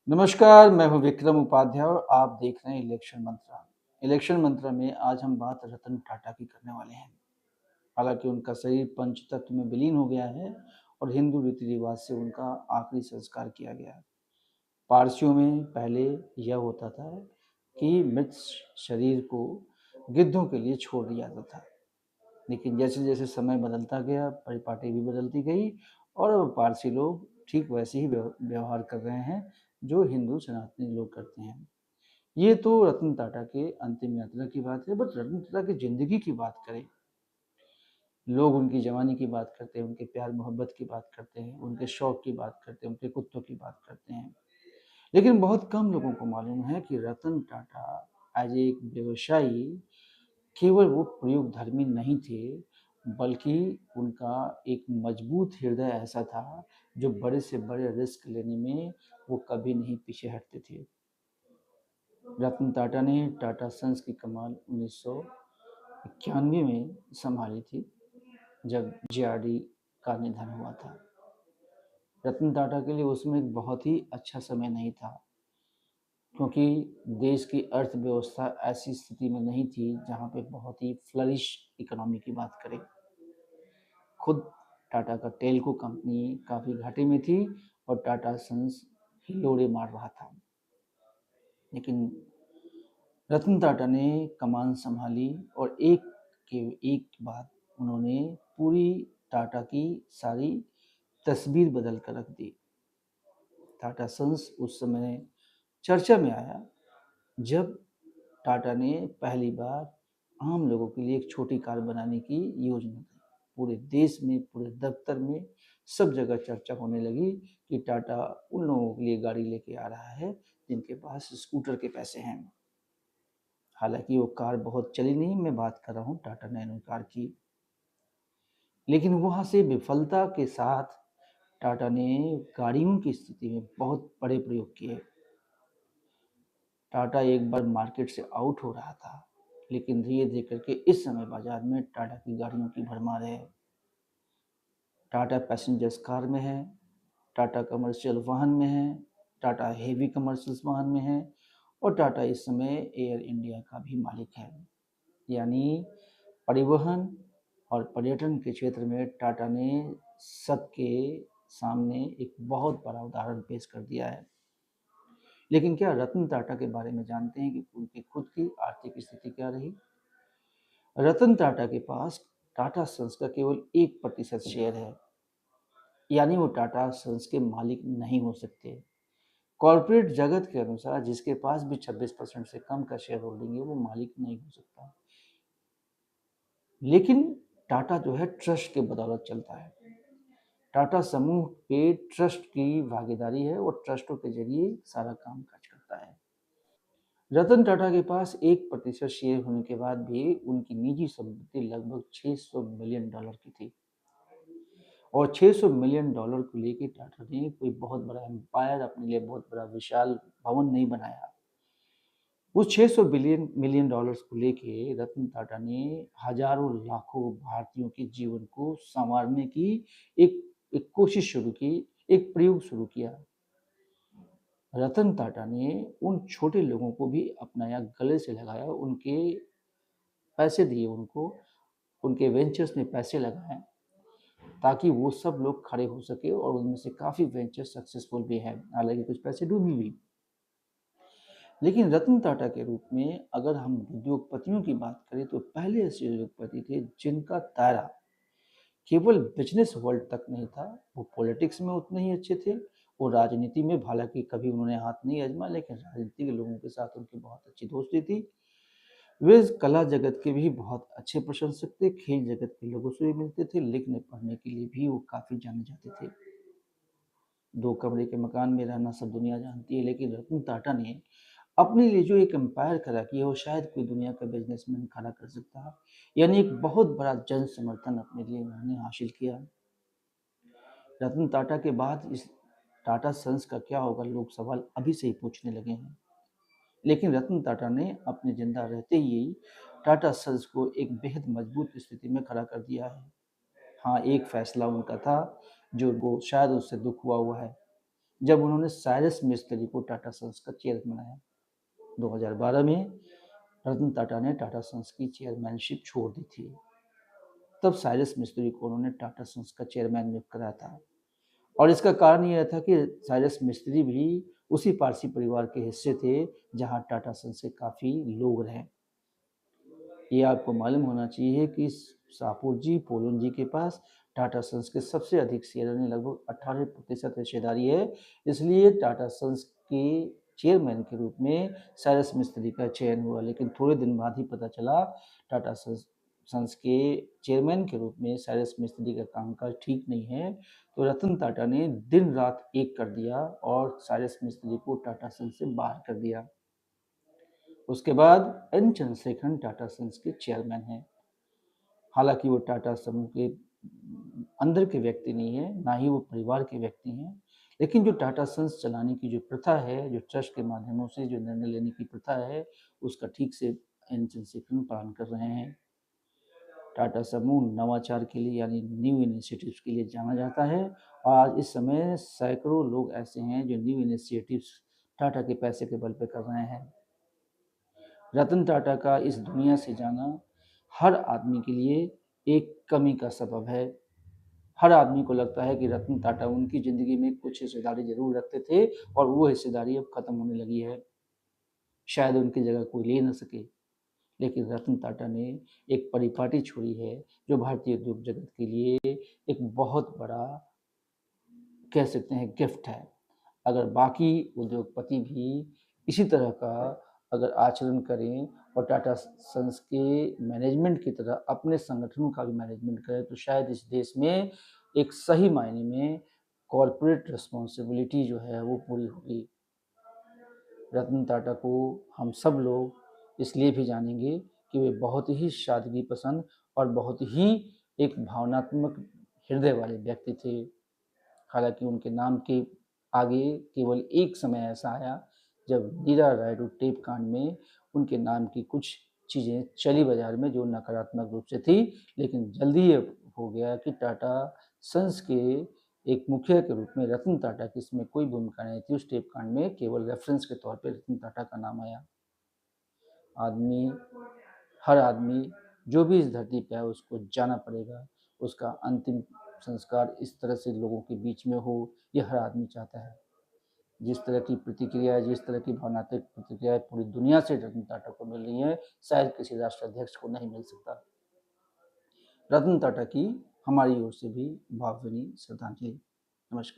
नमस्कार, मैं हूँ विक्रम उपाध्याय और आप देख रहे हैं इलेक्शन मंत्रा। इलेक्शन मंत्रा में आज हम बात रतन टाटा की करने वाले हैं। हालांकि उनका शरीर पंचतत्व में विलीन हो गया है और हिंदू रीति रिवाज से उनका आखिरी संस्कार किया गया है। पारसियों में पहले यह होता था कि मृत शरीर को गिद्धों के लिए छोड़ दिया जाता था, लेकिन जैसे जैसे समय बदलता गया परिपाटी भी बदलती गई और अब पारसी लोग ठीक वैसे ही व्यवहार कर रहे हैं जो हिंदू सनातनी लोग करते हैं। ये तो रतन टाटा के अंतिम यात्रा की बात है, बट रतन टाटा की जिंदगी की बात करें, लोग उनकी जवानी की बात करते हैं, उनके प्यार मोहब्बत की बात करते हैं, उनके शौक की बात करते हैं, उनके कुत्तों की बात करते हैं। लेकिन बहुत कम लोगों को मालूम है कि रतन टाटा एज एक व्यवसायी केवल वो प्रयोगधर्मी नहीं थे, बल्कि उनका एक मजबूत हृदय ऐसा था जो बड़े से बड़े रिस्क लेने में वो कभी नहीं पीछे हटते थे। रतन टाटा ने टाटा सन्स की कमान 1991 में संभाली थी, जब जेआरडी का निधन हुआ था। रतन टाटा के लिए उसमें एक बहुत ही अच्छा समय नहीं था, क्योंकि देश की अर्थव्यवस्था ऐसी स्थिति में नहीं थी जहां पे बहुत ही फ्लरिश इकोनॉमी की बात करें। खुद टाटा का टेल्को कंपनी काफ़ी घाटे में थी और टाटा सन्स हिलोड़े मार रहा था। लेकिन रतन टाटा ने कमान संभाली और एक के एक बाद उन्होंने पूरी टाटा की सारी तस्वीर बदल कर रख दी। टाटा सन्स उस समय चर्चा में आया जब टाटा ने पहली बार आम लोगों के लिए एक छोटी कार बनाने की योजना की। पूरे देश में, पूरे दफ्तर में, सब जगह चर्चा होने लगी कि टाटा उन लोगों के लिए गाड़ी लेके आ रहा है जिनके पास स्कूटर के पैसे हैं। हालांकि वो कार बहुत चली नहीं, मैं बात कर रहा हूँ टाटा नैनो कार की। लेकिन वहाँ से विफलता के साथ टाटा ने गाड़ियों की स्थिति में बहुत बड़े प्रयोग किए। टाटा एक बार मार्केट से आउट हो रहा था, लेकिन धीरे धीरे करके इस समय बाजार में टाटा की गाड़ियों की भरमार है। टाटा पैसेंजर्स कार में है, टाटा कमर्शियल वाहन में है, टाटा हेवी कमर्शियल वाहन में है और टाटा इस समय एयर इंडिया का भी मालिक है। यानी परिवहन और पर्यटन के क्षेत्र में टाटा ने सबके सामने एक बहुत बड़ा उदाहरण पेश कर दिया है। लेकिन क्या रतन टाटा के बारे में जानते हैं कि उनकी खुद की आर्थिक स्थिति क्या रही? रतन टाटा के पास टाटा सन्स का केवल 1% शेयर है, यानी वो टाटा सन्स के मालिक नहीं हो सकते। कॉरपोरेट जगत के अनुसार जिसके पास भी 26% से कम का शेयर होल्डिंग है वो मालिक नहीं हो सकता। लेकिन टाटा जो है ट्रस्ट के बदौलत चलता है। टाटा समूह पे ट्रस्ट की भागीदारी है और ट्रस्टों के जरिए सारा काम काज करता है। रतन टाटा के पास 1% शेयर होने के बाद भी उनकी निजी संपत्ति लगभग $600 मिलियन की थी और $600 मिलियन को लेके टाटा ने कोई बहुत बड़ा एम्पायर, अपने लिए बहुत बड़ा विशाल भवन नहीं बनाया। उस $600 मिलियन को लेके रतन टाटा ने हजारों लाखों भारतीयों के जीवन को संवारने की एक एक कोशिश शुरू की, एक प्रयोग शुरू किया। रतन टाटा ने उन छोटे लोगों को भी अपनाया, गले से लगाया, उनके पैसे दिए उनको, उनके वेंचर्स में पैसे लगाए ताकि वो सब लोग खड़े हो सके और उनमें से काफ़ी वेंचर सक्सेसफुल भी हैं, हालांकि कुछ पैसे डूबी भी। लेकिन रतन टाटा के रूप में अगर हम उद्योगपतियों की बात करें तो पहले ऐसे उद्योगपति थे जिनका दायरा केवल बिजनेस वर्ल्ड तक नहीं था, वो पॉलिटिक्स में उतने ही अच्छे थे, वो राजनीति में हालांकि कभी उन्होंने हाथ नहीं आजमा, लेकिन राजनीति के लोगों के साथ उनकी बहुत अच्छी दोस्ती थी। वे कला जगत के भी बहुत अच्छे प्रशंसक थे, खेल जगत के लोगों से भी मिलते थे, लिखने पढ़ने के लिए भी वो काफ़ी जाने जाते थे। 2 कमरे के मकान में रहना सब दुनिया जानती है, लेकिन रतन टाटा ने अपने लिए जो एक एम्पायर खड़ा किया वो शायद कोई दुनिया का बिजनेसमैन खड़ा कर सकता है। यानी एक बहुत बड़ा जन समर्थन अपने लिए उन्होंने हासिल किया। रतन टाटा के बाद इस टाटा सन्स का क्या होगा, लोग सवाल अभी से ही पूछने लगे हैं। लेकिन रतन टाटा ने अपने जिंदा रहते ही टाटा सन्स को एक बेहद मजबूत स्थिति में खड़ा कर दिया है। हाँ, एक फैसला उनका था जो वो शायद उससे दुख हुआ है, जब उन्होंने साइरस मिस्त्री को टाटा सन्स का चेयरमैन बनाया। 2012 में रतन टाटा ने टाटा सन्स की चेयरमैनशिप छोड़ दी थी। तब साइरस मिस्त्री को उन्होंने टाटा सन्स का चेयरमैन नियुक्त कराया था, और इसका कारण यह था कि साइरस मिस्त्री भी उसी पारसी परिवार के हिस्से थे जहां टाटा सन्स के काफ़ी लोग रहे। ये आपको मालूम होना चाहिए कि सापुर जी, पोलन जी के पास टाटा सन्स के सबसे अधिक शेयर यानी लगभग 18% हिस्सेदारी है। इसलिए टाटा सन्स के चेयरमैन के रूप में साइरस मिस्त्री का चयन हुआ, लेकिन थोड़े दिन बाद ही पता चला टाटा सन्स के चेयरमैन के रूप में साइरस मिस्त्री का कामकाज ठीक नहीं है, तो रतन टाटा ने दिन रात एक कर दिया और साइरस मिस्त्री को टाटा सन्स से बाहर कर दिया। उसके बाद एन चंद्रशेखरन टाटा सन्स के चेयरमैन हैं। हालांकि वो टाटा समूह के अंदर के व्यक्ति नहीं है, ना ही वो परिवार के व्यक्ति हैं, लेकिन जो टाटा सन्स चलाने की जो प्रथा है, जो ट्रस्ट के माध्यमों से जो निर्णय लेने की प्रथा है, उसका ठीक से एन चंद्रशेखरन पालन कर रहे हैं। टाटा समूह नवाचार के लिए यानी न्यू इनिशिएटिव्स के लिए जाना जाता है, और आज इस समय सैकड़ों लोग ऐसे हैं जो न्यू इनिशिएटिव्स टाटा के पैसे के बल पे कर रहे हैं। रतन टाटा का इस दुनिया से जाना हर आदमी के लिए एक कमी का सबब है। हर आदमी को लगता है कि रतन टाटा उनकी ज़िंदगी में कुछ हिस्सेदारी ज़रूर रखते थे और वो हिस्सेदारी अब ख़त्म होने लगी है, शायद उनकी जगह कोई ले न सके। लेकिन रतन टाटा ने एक परिपाटी छोड़ी है जो भारतीय उद्योग जगत के लिए एक बहुत बड़ा, कह सकते हैं, गिफ्ट है। अगर बाकी उद्योगपति भी इसी तरह का अगर आचरण करें और टाटा सन्स के मैनेजमेंट की तरह अपने संगठनों का भी मैनेजमेंट करें, तो शायद इस देश में एक सही मायने में कॉर्पोरेट रिस्पॉन्सिबिलिटी जो है वो पूरी होगी। रतन टाटा को हम सब लोग इसलिए भी जानेंगे कि वे बहुत ही सादगी पसंद और बहुत ही एक भावनात्मक हृदय वाले व्यक्ति थे। हालांकि उनके नाम के आगे केवल एक समय ऐसा आया जब नीरा रायडू टेप कांड में उनके नाम की कुछ चीज़ें चली बाजार में जो नकारात्मक रूप से थी, लेकिन जल्दी ये हो गया कि टाटा सन्स के एक मुखिया के रूप में रतन टाटा की इसमें कोई भूमिका नहीं थी। उस टेप कांड में केवल रेफरेंस के तौर पे रतन टाटा का नाम आया। हर आदमी जो भी इस धरती पे है उसको जाना पड़ेगा, उसका अंतिम संस्कार इस तरह से लोगों के बीच में हो, ये हर आदमी चाहता है। जिस तरह की प्रतिक्रिया, जिस तरह की भावनात्मक प्रतिक्रियाएं पूरी दुनिया से रतन टाटा को मिल रही है, शायद किसी राष्ट्राध्यक्ष को नहीं मिल सकता। रतन टाटा की हमारी ओर से भी भावभीनी श्रद्धांजलि। नमस्कार।